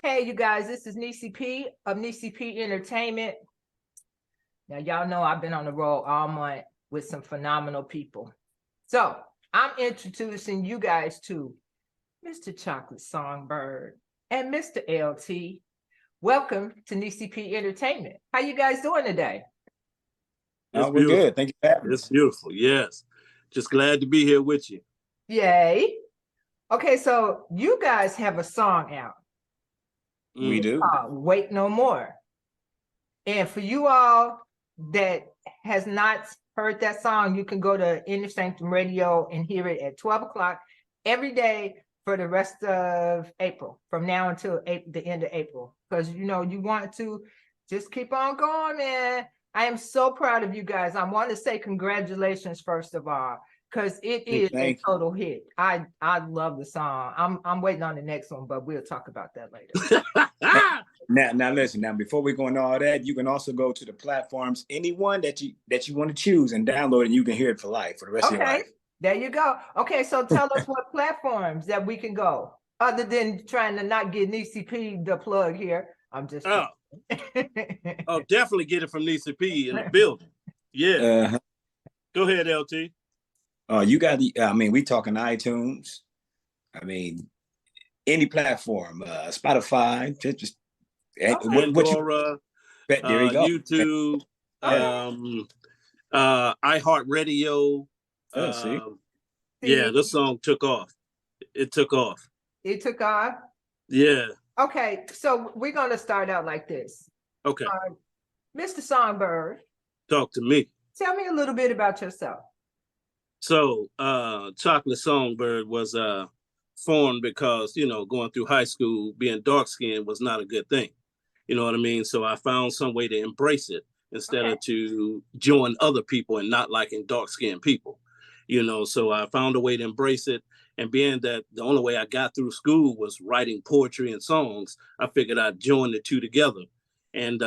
Hey, you guys, this is Nessyp of Nessyp Entertainment. Now, y'all know I've been on the road all month with some phenomenal people. So I'm introducing you guys to Mr. Choqlit Songbird and Mr. LT. Welcome to Nessyp Entertainment. How you guys doing today? We're good. Thank you for having us. It's beautiful. Yes. Just glad to be here with you. Yay. Okay, so you guys have a song out. We do. Wait No More. And for you all that has not heard that song, you can go to Inner Sanctum Radio and hear it at 12 o'clock every day for the rest of April, from now until the end of April. Because, you know, you want to just keep on going, man. I am so proud of you guys. I want to say congratulations, first of all, because it is a total hit. I love the song. I'm waiting on the next one, but we'll talk about that later. Now listen. Now, before we go into all that, you can also go to the platforms, anyone that you want to choose, and download, and you can hear it for life for the rest of your life. There you go. Okay, so tell us what platforms that we can go, other than trying to not get Nessyp the plug here. I'm just definitely get it from Nessyp in the building. Yeah. Go ahead, LT. You got the. I mean, we talking iTunes. I mean, any platform, Spotify, just Pandora, there you go. YouTube, iHeartRadio. See? Yeah, this song took off. It took off. It took off? Yeah. Okay, so we're going to start out like this. Okay. Mr. Songbird. Talk to me. Tell me a little bit about yourself. So, Choqlit Songbird was formed because, you know, going through high school, being dark-skinned was not a good thing. You know what I mean? So I found some way to embrace it instead of to join other people and not liking dark-skinned people. You know, so I found a way to embrace it. And being that the only way I got through school was writing poetry and songs, I figured I'd join the two together. And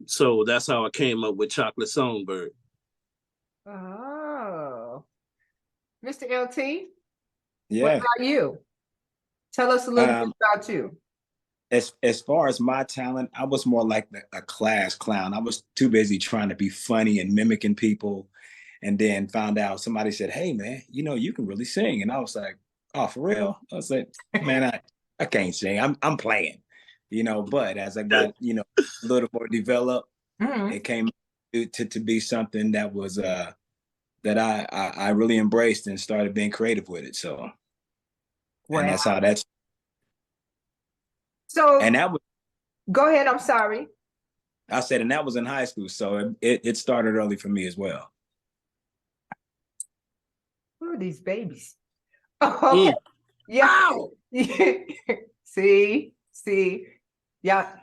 so that's how I came up with Choqlit Songbird. Oh. Mr. LT? Yeah. What about you? Tell us a little bit about you. As far as my talent, I was more like a class clown. I was too busy trying to be funny and mimicking people. And then found out somebody said, "Hey man, you know, you can really sing." And I was like, "Oh, for real?" I was like, "Man, I can't sing. I'm playing." You know, but as I got, you know, a little more developed, it came to be something that was that I really embraced and started being creative with it. So and that's how that's and that was go ahead, I'm sorry. I said, and that was in high school. So it started early for me as well. Who are these babies? Okay. Yeah. See, yeah.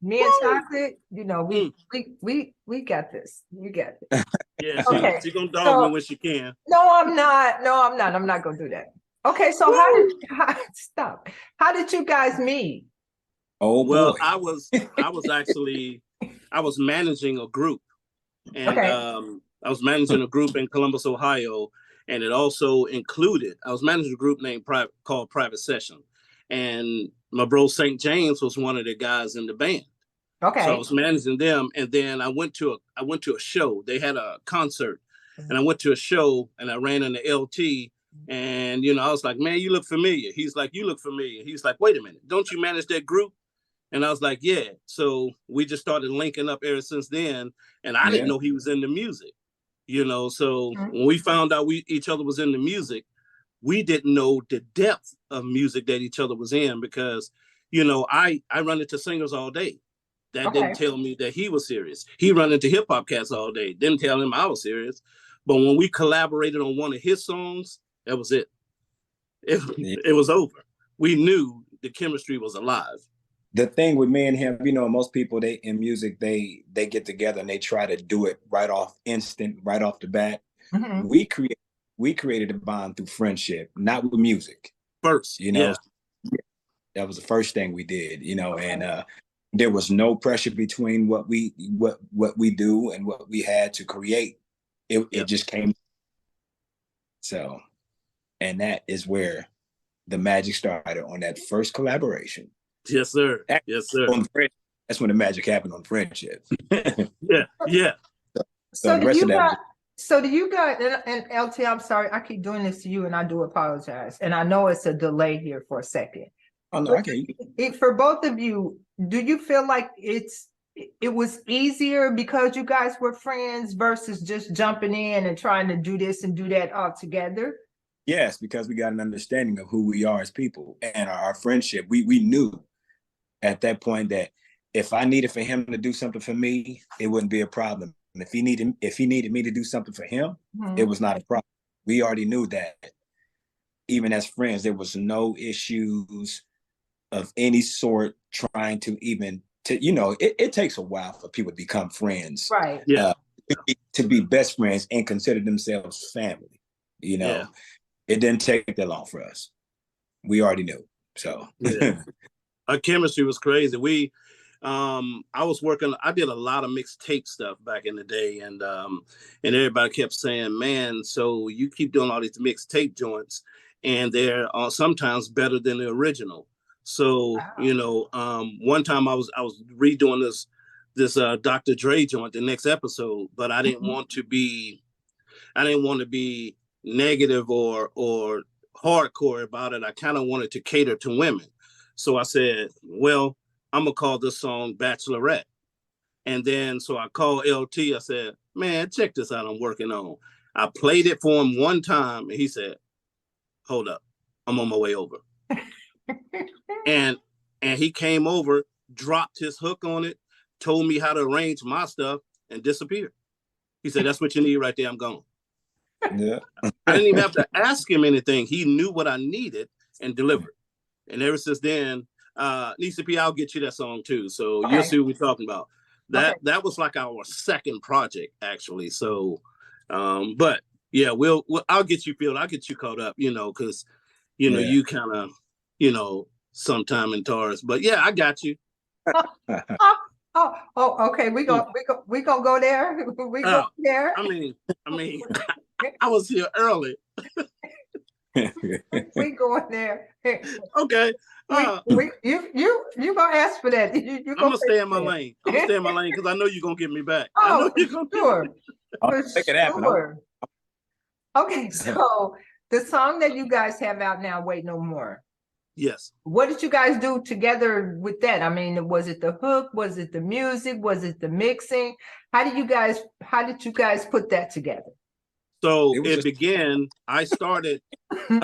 Me and Choqlit, you know, we got this. You got it. Yeah, she's gonna dog me when she can. No, I'm not. I'm not gonna do that. Okay, so how did you guys meet? Oh, well, boy. I was managing a group, and I was managing a group in Columbus, Ohio, and it also included, I was managing a group called Private Session, and my bro St. James was one of the guys in the band. Okay. So I was managing them, and then I went to a show. They had a concert, and I went to a show, and I ran into LT, and you know, I was like, "Man, you look familiar." He's like, "You look familiar." He's like, "Wait a minute, don't you manage that group?" And I was like, "Yeah." So we just started linking up ever since then, and I didn't know he was into music, you know. So when we found out each other was into music, we didn't know the depth of music that each other was in, because, you know, I run into singers all day. That didn't tell me that he was serious. He run into hip hop cats all day. Didn't tell him I was serious. But when we collaborated on one of his songs, that was it. It was over. We knew the chemistry was alive. The thing with me and him, you know, most people in music, they get together and they try to do it right off the bat. We created a bond through friendship, not with music. First, you know, that was the first thing we did, you know, and there was no pressure between what we do and what we had to create. It just came. So, and that is where the magic started on that first collaboration. Yes, sir. Yes, sir. On friendship, that's when the magic happened on friendship. Yeah, yeah. So the rest of that was So do you guys, and LT, I'm sorry, I keep doing this to you and I do apologize. And I know it's a delay here for a second. oh no, okay. For both of you, do you feel like it was easier because you guys were friends versus just jumping in and trying to do this and do that all together? Yes, because we got an understanding of who we are as people and our friendship. We knew at that point that if I needed for him to do something for me, it wouldn't be a problem. If he needed me to do something for him, it was not a problem. We already knew that. Even as friends, there was no issues of any sort trying to it takes a while for people to become friends. Right. Yeah. To be best friends and consider themselves family. Yeah. It didn't take that long for us. We already knew. So yeah. Our chemistry was crazy. I did a lot of mixtape stuff back in the day, and everybody kept saying, man, so you keep doing all these mixtape joints and they're sometimes better than the original. So, wow. One time I was redoing this Dr. Dre joint, the next episode, but I didn't want to be negative or hardcore about it. I kind of wanted to cater to women. So I said, well, I'm gonna call this song Bachelorette. And then so I called LT. I said, man, check this out, I'm working on. I played it for him one time and he said, hold up, I'm on my way over. and he came over, dropped his hook on it, told me how to arrange my stuff, and disappeared. He said, that's what you need right there, I'm gone. Yeah. I didn't even have to ask him anything. He knew what I needed and delivered. And ever since then, Nessyp, I'll get you that song too. So you'll see what we're talking about. That was like our second project, actually. So, but yeah, I'll get you filled. I'll get you caught up, because you kind of, sometime in Taurus. But yeah, I got you. Okay. We gonna go there. We go there. I mean, I was here early. We going there. Okay. You gonna ask for that? I'm gonna stay in my lane. I'm gonna stay in my lane because I know you're gonna get me back. Oh, I know you're gonna sure. Make it happen. Okay, so the song that you guys have out now, Wait No More. Yes. What did you guys do together with that? I mean, was it the hook? Was it the music? Was it the mixing? How did you guys put that together? So it began. I started. You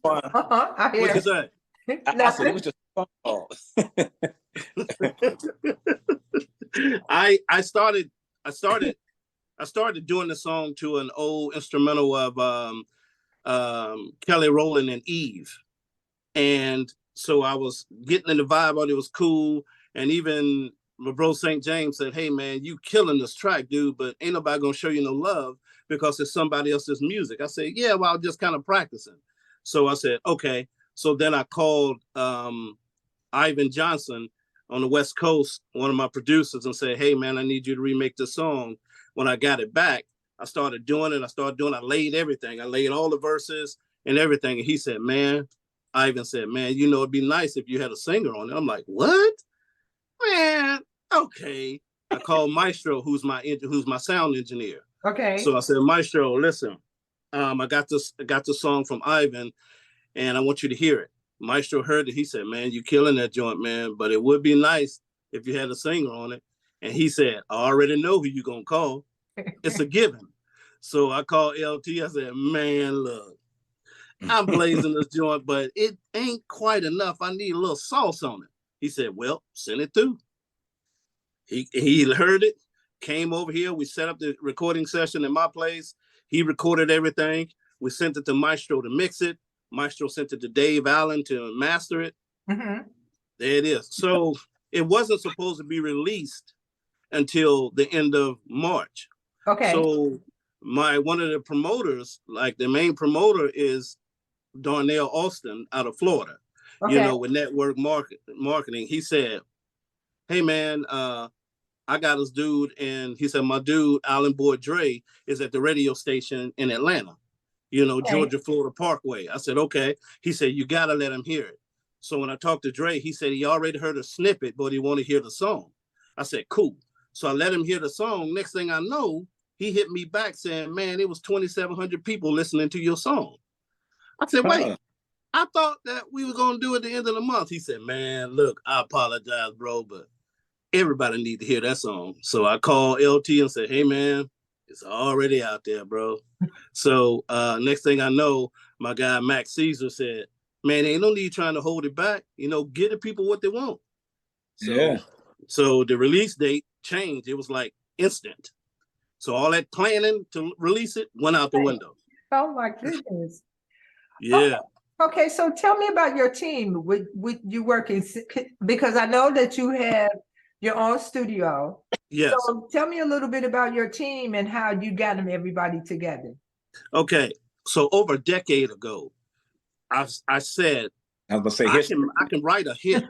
fun. I hear. What'd you say? I said it was just fun. I started doing the song to an old instrumental of Kelly Rowland and Eve, and so I was getting in the vibe on it. It was cool, and even my bro St. James said, "Hey man, you killing this track, dude, but ain't nobody gonna show you no love because it's somebody else's music." I said, "Yeah, well, I'm just kind of practicing." So I said, "Okay." So then I called Ivan Johnson on the West Coast, one of my producers, and said, "Hey man, I need you to remake this song." When I got it back, I started doing it. I laid everything. I laid all the verses and everything. And he said, Ivan said, "Man, it'd be nice if you had a singer on it." I'm like, "What? Man, okay." I called Maestro, who's my sound engineer. Okay. So I said, "Maestro, listen, I got the song from Ivan, and I want you to hear it." Maestro heard it. He said, "Man, you killing that joint, man. But it would be nice if you had a singer on it." And he said, "I already know who you gonna call. It's a given." So I called LT. I said, "Man, look, I'm blazing this joint, but it ain't quite enough. I need a little sauce on it." He said, "Well, send it through." He heard it, came over here. We set up the recording session in my place. He recorded everything. We sent it to Maestro to mix it. Maestro sent it to Dave Allen to master it. Mm-hmm. There it is. So it wasn't supposed to be released until the end of March. Okay. So one of the promoters, like the main promoter, is Darnell Austin out of Florida. Okay. With network marketing. He said, "Hey man, I got this dude," and he said, "My dude, Alan Boyd Dre, is at the radio station in Atlanta, Okay. Georgia, Florida Parkway." I said, "Okay." He said, "You got to let him hear it." So when I talked to Dre, he said he already heard a snippet, but he wanted to hear the song. I said, cool. So I let him hear the song. Next thing I know, he hit me back saying, man, it was 2,700 people listening to your song. I said, wait, I thought that we were going to do it at the end of the month. He said, man, look, I apologize, bro, but everybody need to hear that song. So I called LT and said, hey, man, it's already out there, bro. So next thing I know, my guy, Max Caesar, said, man, ain't no need trying to hold it back. You know, get the people what they want. So the release date changed. It was like instant. So all that planning to release it went out the window. Oh my goodness. Yeah. Okay, so tell me about your team with you working, because I know that you have your own studio. Yes. So tell me a little bit about your team and how you got them everybody together. Okay. So over a decade ago, I said, I was gonna say I can write a hit.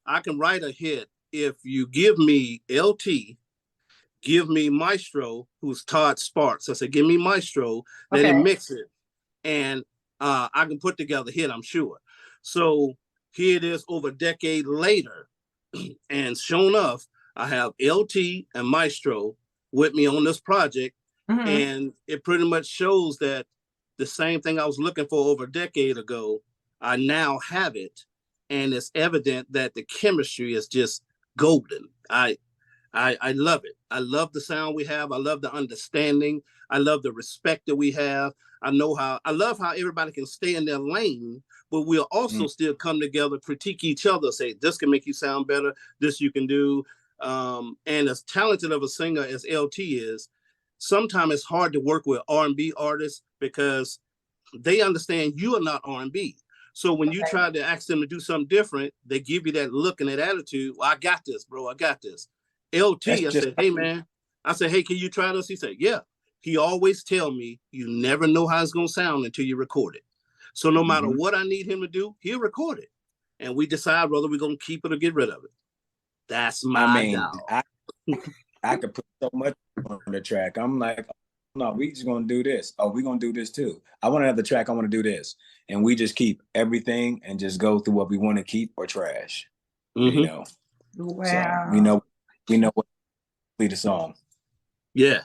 I can write a hit if you give me LT, give me Maestro, who's Todd Sparks. I said, give me Maestro, let him mix it, and I can put together a hit, I'm sure. So here it is over a decade later, and sure enough, I have LT and Maestro with me on this project, and it pretty much shows that the same thing I was looking for over a decade ago, I now have it, and it's evident that the chemistry is just golden. I love it. I love the sound we have. I love the understanding. I love the respect that we have. I love how everybody can stay in their lane, but we'll also still come together, critique each other, say, this can make you sound better, this you can do. And as talented of a singer as LT is, sometimes it's hard to work with R&B artists because they understand you are not R&B. So when you try to ask them to do something different, they give you that look and that attitude. Well, I got this, bro. I got this. LT, I said, hey, man. I said, hey, can you try this? He said, yeah. He always tell me, you never know how it's going to sound until you record it. So no matter what I need him to do, he'll record it. And we decide whether we're going to keep it or get rid of it. That's my dog. I could put so much on the track. I'm like, no, we just going to do this. Oh, we're going to do this too. I want another track. I want to do this. And we just keep everything and just go through what we want to keep or trash. You know? Wow. So we know what to lead the song. Yeah.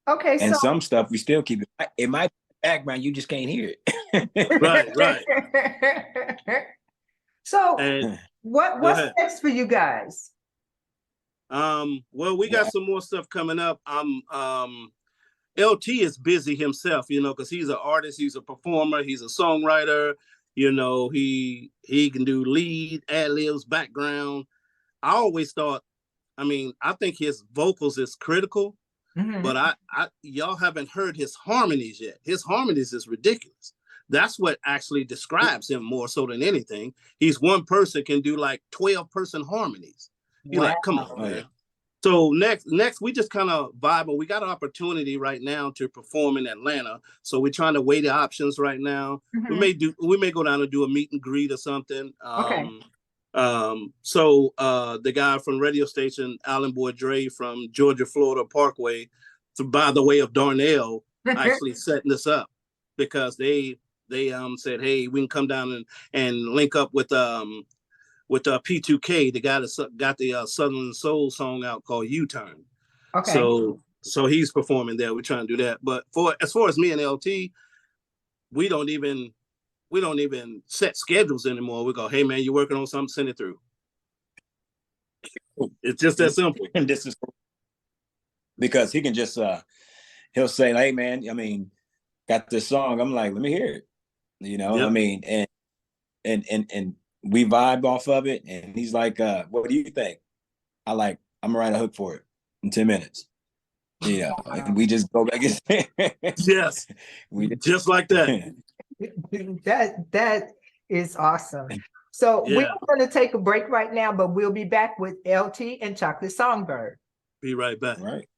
Okay, and so some stuff we still keep it. It might be background, you just can't hear it. Right. So what's next for you guys? Well, we got some more stuff coming up. LT is busy himself, you know, because he's an artist, he's a performer, he's a songwriter, you know, he can do lead, ad-libs, background. I always thought, I think his vocals is critical, but y'all haven't heard his harmonies yet. His harmonies is ridiculous. That's what actually describes him more so than anything. He's one person can do like 12-person harmonies. You're like, come on, man. So next, we just kind of vibe. We got an opportunity right now to perform in Atlanta. So we're trying to weigh the options right now. We may go down and do a meet and greet or something. So the guy from radio station, Alan Boy Dre from Georgia, Florida Parkway, by the way of Darnell, actually setting this up because they said, hey, we can come down and link up with P2K, the guy that got the Southern Soul song out called U-Turn. So he's performing there. We're trying to do that. But as far as me and LT, we don't even set schedules anymore. We go, hey man, you working on something, send it through. It's just that simple. And this is because he can just he'll say, hey man, got this song. I'm like, let me hear it. You know, and we vibe off of it, and he's like, what do you think? I'm gonna write a hook for it in 10 minutes. You know, and we just go back and yes, just like that. That is awesome. So we're going to take a break right now, but we'll be back with LT and Choqlit Songbird. Be right back. Right.